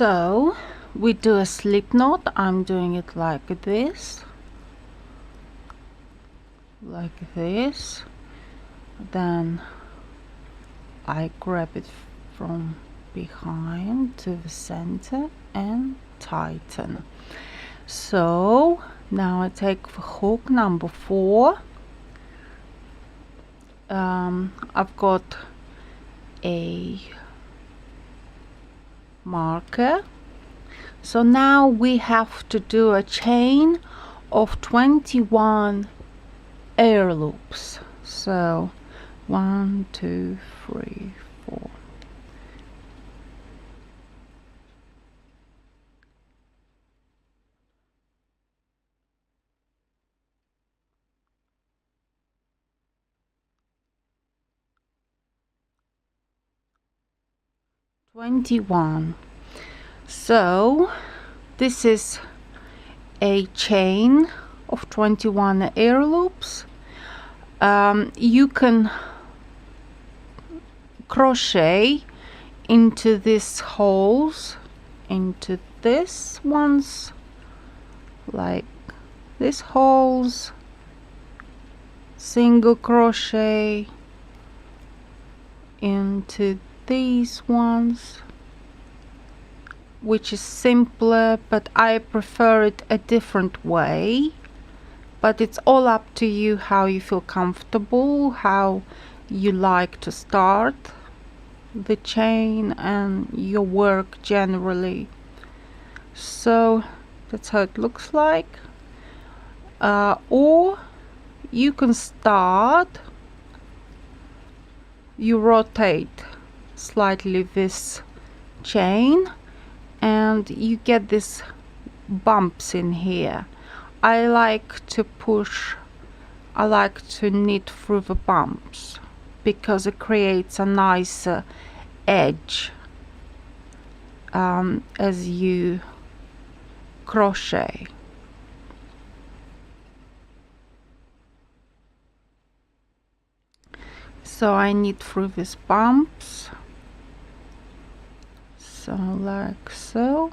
So we do a slip knot. I'm doing it like this, then I grab it from behind to the center and tighten. So now I take the hook number 4. I've got a marker. So now we have to do a chain of 21 air loops. So 1, 2, 3, 4. So this is a chain of 21 air loops. You can crochet into these holes, into this ones, like these holes, single crochet into these ones, which is simpler, but I prefer it a different way. But it's all up to you how you feel comfortable, how you like to start the chain and your work generally. So that's how it looks like. Or you can start, you rotate slightly this chain and you get these bumps in here. I like to knit through the bumps because it creates a nicer edge as you crochet. So I knit through these bumps, so like so.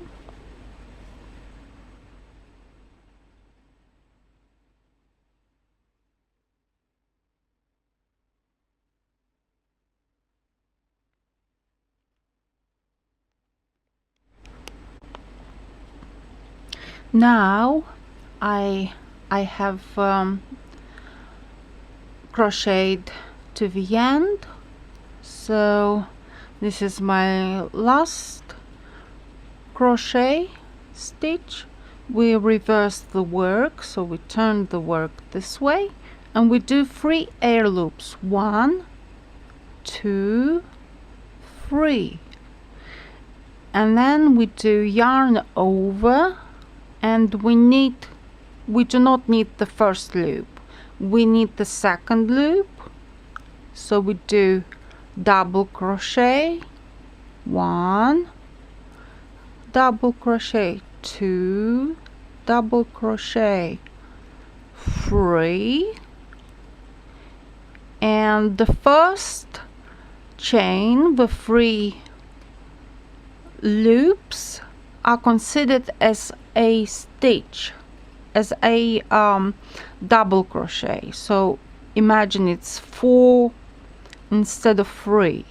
Now I have crocheted to the end, so this is my last crochet stitch. We reverse the work, so we turn the work this way and we do 3 air loops. 1, 2, 3, and then we do yarn over, and we do not need the first loop, we need the second loop. So we do double crochet, 1, double crochet, 2, double crochet, 3, and the first chain, the 3 loops are considered as a stitch, as a double crochet. So imagine it's 4 instead of 3,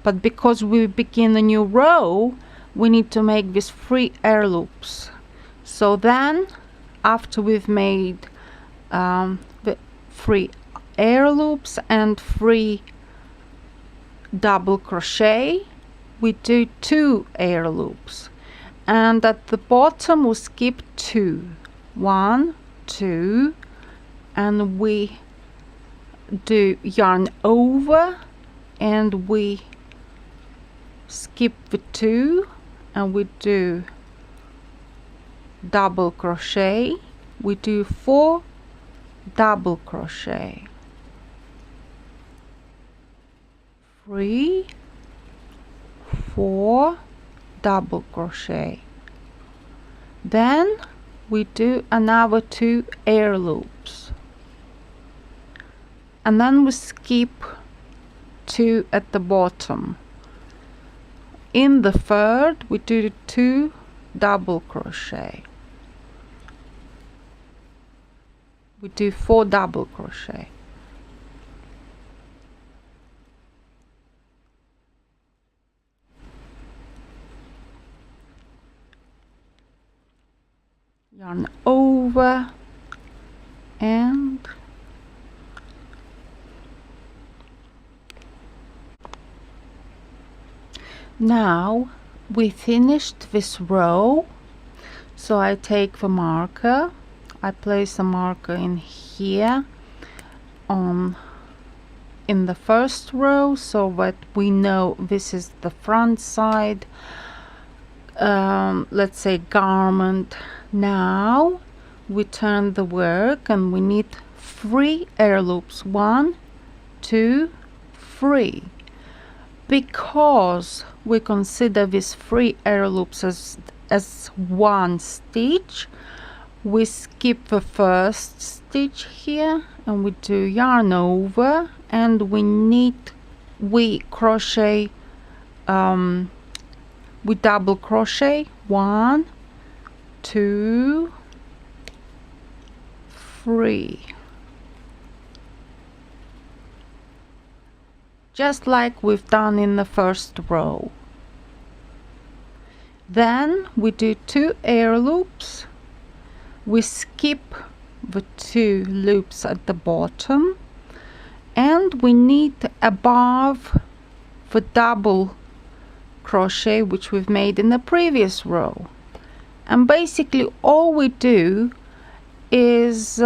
but because we begin a new row we need to make these 3 air loops. So then after we've made the 3 air loops and 3 double crochet, we do 2 air loops, and at the bottom we skip 2, 1, 2, and we do yarn over and we skip the 2 and we do double crochet. We do 4 double crochet, 3, 4 double crochet, then we do another 2 air loops, and then we skip 2 at the bottom. in the third we do 2 double crochet. We do 4 double crochet. Yarn over and now we finished this row, so I take the marker, I place the marker in here in the first row so that we know this is the front side, let's say garment. Now we turn the work and we need 3 air loops, 1, 2, 3. Because we consider these 3 air loops as one stitch, we skip the first stitch here and we do yarn over, and we crochet, we double crochet 1, 2, 3, just like we've done in the first row. Then we do 2 air loops, we skip the 2 loops at the bottom, and we need above the double crochet which we've made in the previous row. And basically all we do is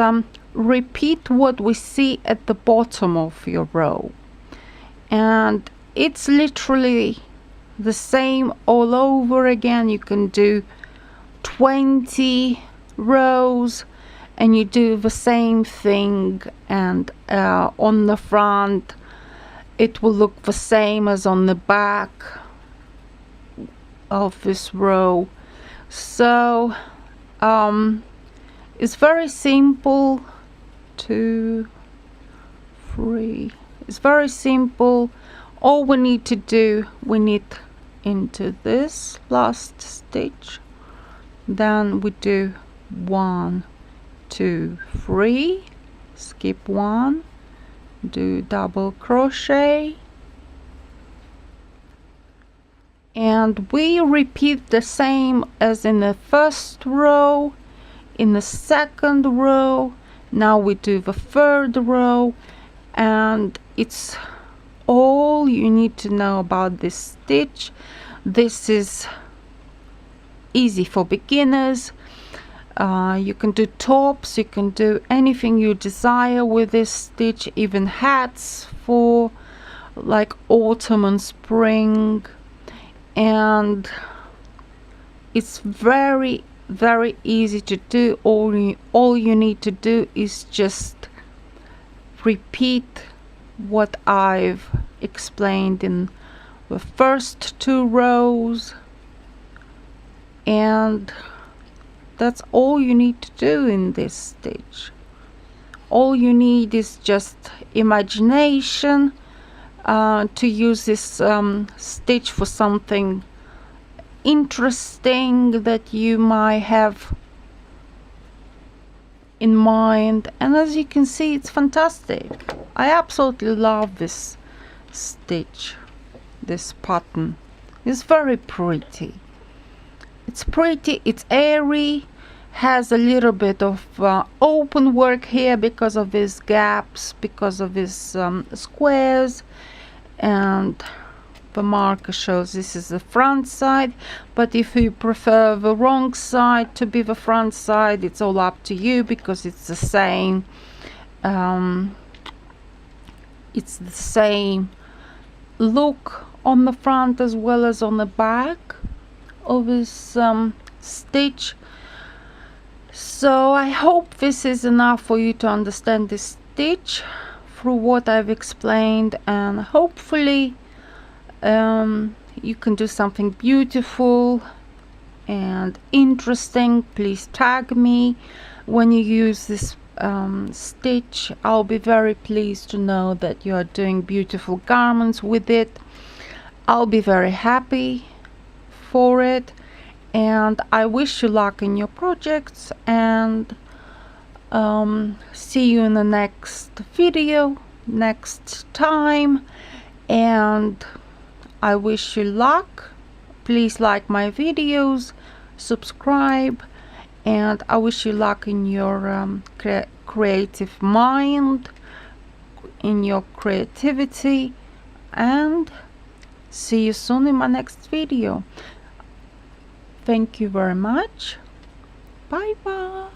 repeat what we see at the bottom of your row, and it's literally the same all over again. You can do 20 rows and you do the same thing, and on the front it will look the same as on the back of this row. So it's very simple. 2, 3. It's very simple. All we need to do, we need into this last stitch, then we do 1, 2, 3, skip 1, do double crochet, and we repeat the same as in the first row, in the second row. Now we do the third row, and it's all you need to know about this stitch. This is easy for beginners. You can do tops, you can do anything you desire with this stitch, even hats for like autumn and spring. And it's very easy to do. All you need to do is just repeat what I've explained in the first 2 rows, and that's all you need to do in this stitch. All you need is just imagination to use this stitch for something interesting that you might have in mind. And as you can see, it's fantastic. I absolutely love this stitch, this pattern. It's very pretty. It's pretty, it's airy, has a little bit of open work here because of these gaps, because of these squares, and the marker shows this is the front side. But if you prefer the wrong side to be the front side, it's all up to you, because it's the same look on the front as well as on the back of this stitch. So I hope this is enough for you to understand this stitch through what I've explained, and hopefully you can do something beautiful and interesting. Please tag me when you use this stitch. I'll be very pleased to know that you are doing beautiful garments with it. I'll be very happy, for it, and I wish you luck in your projects, and see you in the next video next time, and I wish you luck. Please like my videos, subscribe, and I wish you luck in your creative mind, in your creativity, and see you soon in my next video. Thank you very much. Bye bye.